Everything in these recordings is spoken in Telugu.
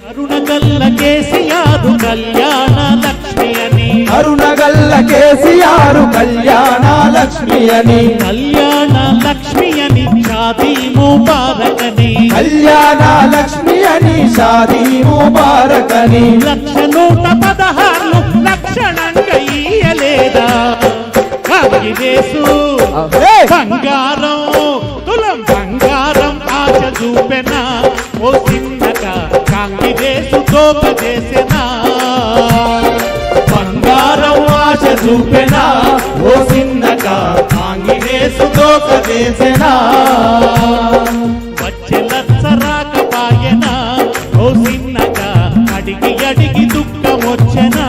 అరుణగల్ల కేసీఆర్ కళ్యాణ లక్ష్మి అని, అరుణగల్ల కేసీఆర్ కళ్యాణ లక్ష్మి అని, కళ్యాణ లక్ష్మి అని షాదీ ముబారక్ అని, కళ్యాణ లక్ష్మి అని షాదీ ముబారక్ అని, 116 లక్షణంగా ఇయ్యలేదా కాంగిరేసు బంగారం తులం బంగారం ఆశ చూపెనా ఓ చిన్నగా కాంగిరేసు తోక చేసెనా బంగారం ఆశ చూపెనా ఓ చిన్నగా కాంగిరేసు తోక చేసెనా వచ్చే లచ్చరాకపాయనా ఓ చిన్నగా అడిగి అడిగి దుఃఖం వచ్చెనా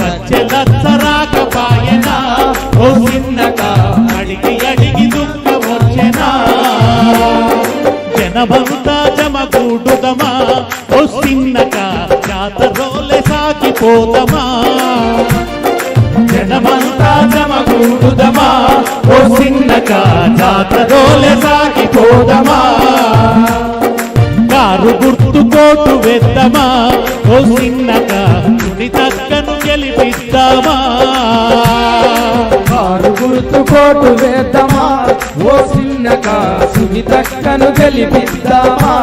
వచ్చే లచ్చరాకపాయనా ఓ చిన్నగా అడిగి అడిగి దుఃఖం వచ్చెనా జనమంతా జమగూడుదమా ఓ చిన్నగా జాతరోలే సాగిపోదమా జనమంతా జమగూడుదమా ఓ చిన్నగా జాతరోలే సాగిపోదమా కారు గుర్తు కోటు వేద్దామా ఓ చిన్నగా సునీతక్కను గెలిపిద్దామా కారు గుర్తు కోటు వేద్దామా ఓ చిన్నగా సునీతక్కను గెలిపిద్దామా